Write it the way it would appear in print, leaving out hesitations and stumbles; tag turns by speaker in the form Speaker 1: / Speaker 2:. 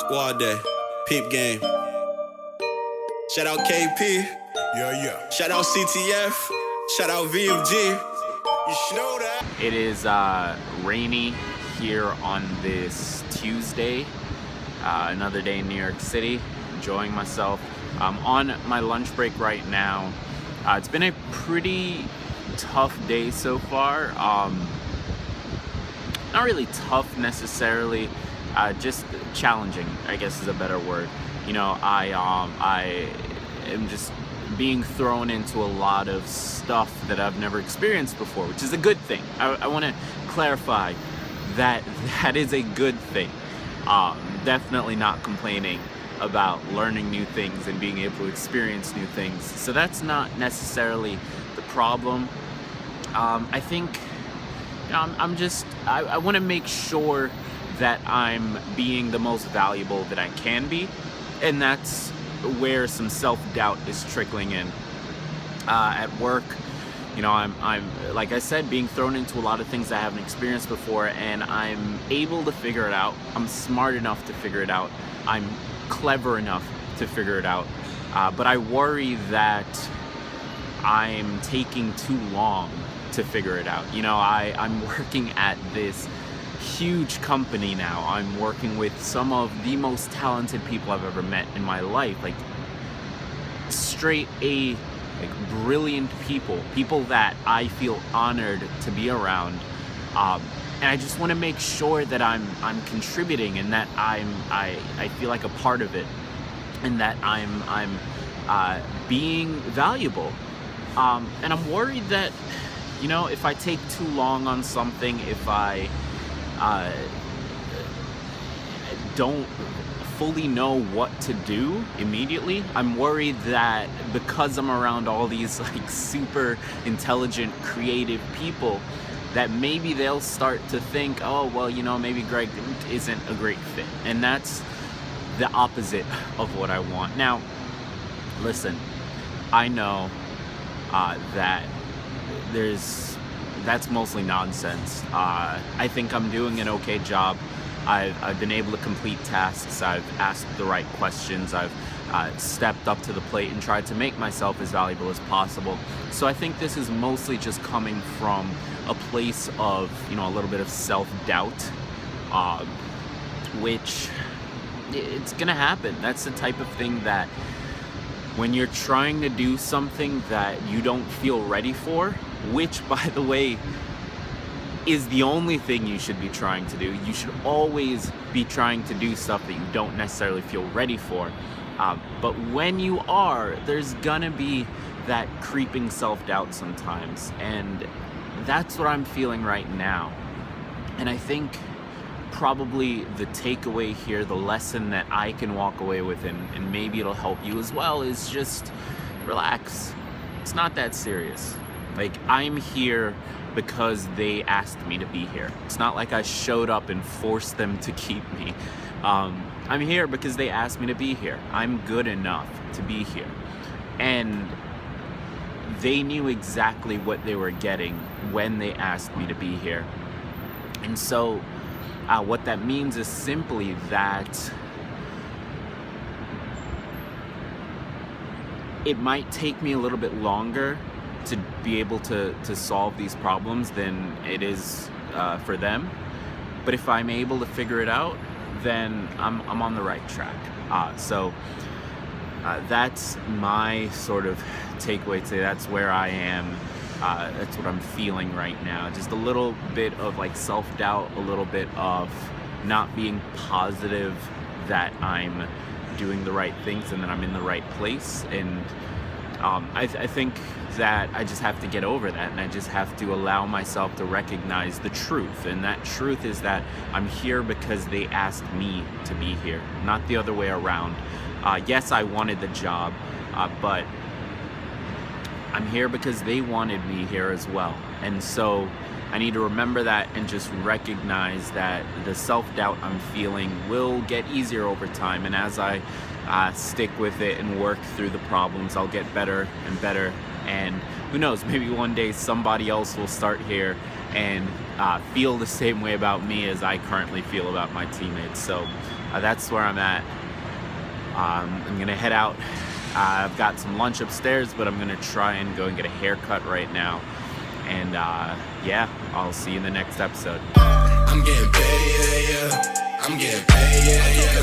Speaker 1: Squad day, peep game. Shout out KP.
Speaker 2: Yeah.
Speaker 1: Shout out CTF. Shout out VFG. You should know that.
Speaker 3: It is rainy here on this Tuesday. Another day in New York City. Enjoying myself. I'm on my lunch break right now. It's been a pretty tough day so far. Not really tough necessarily, just challenging, I guess is a better word. You know, I am just being thrown into a lot of stuff that I've never experienced before, which is a good thing. I want to clarify that that is a good thing. Definitely not complaining about learning new things and being able to experience new things. So that's not necessarily the problem. I think, you know, I want to make sure that I'm being the most valuable that I can be, and that's where some self-doubt is trickling in. At work, you know, I'm like I said, being thrown into a lot of things I haven't experienced before, and I'm able to figure it out. I'm smart enough to figure it out. I'm clever enough to figure it out. But I worry that I'm taking too long to figure it out. You know, I'm working at this huge company now. I'm working with some of the most talented people I've ever met in my life, like straight A, like brilliant people that I feel honored to be around. And I just want to make sure that I'm contributing, and that I feel like a part of it, and that I'm being valuable. And I'm worried that, you know, if I take too long on something, if I don't fully know what to do immediately, I'm worried that because I'm around all these like super intelligent, creative people, that maybe they'll start to think, oh, well, you know, maybe Greg isn't a great fit. And that's the opposite of what I want. Now, listen, I know that that's mostly nonsense. I think I'm doing an okay job. I've been able to complete tasks. I've asked the right questions. I've stepped up to the plate and tried to make myself as valuable as possible. So I think this is mostly just coming from a place of, you know, a little bit of self-doubt, which it's gonna happen. That's the type of thing that when you're trying to do something that you don't feel ready for, which, by the way, is the only thing you should be trying to do. You should always be trying to do stuff that you don't necessarily feel ready for. But when you are, there's gonna be that creeping self-doubt sometimes. And that's what I'm feeling right now. And I think probably the takeaway here, the lesson that I can walk away with, and maybe it'll help you as well, is just relax. It's not that serious. Like, I'm here because they asked me to be here. It's not like I showed up and forced them to keep me. I'm here because they asked me to be here. I'm good enough to be here. And they knew exactly what they were getting when they asked me to be here. And so what that means is simply that it might take me a little bit longer to be able to solve these problems than it is for them. But if I'm able to figure it out, then I'm on the right track. So that's my sort of takeaway today. That's where I am. That's what I'm feeling right now. Just a little bit of like self-doubt, a little bit of not being positive that I'm doing the right things and that I'm in the right place. And I think that I just have to get over that, and I just have to allow myself to recognize the truth. And that truth is that I'm here because they asked me to be here, not the other way around. Yes, I wanted the job, but I'm here because they wanted me here as well. And so I need to remember that and just recognize that the self-doubt I'm feeling will get easier over time. And as I stick with it and work through the problems, I'll get better and better. And who knows, maybe one day somebody else will start here and feel the same way about me as I currently feel about my teammates. So that's where I'm at. I'm gonna head out. I've got some lunch upstairs, but I'm gonna try and go and get a haircut right now. And yeah, I'll see you in the next episode.
Speaker 1: I'm getting paid, yeah, yeah. I'm getting paid, yeah, yeah.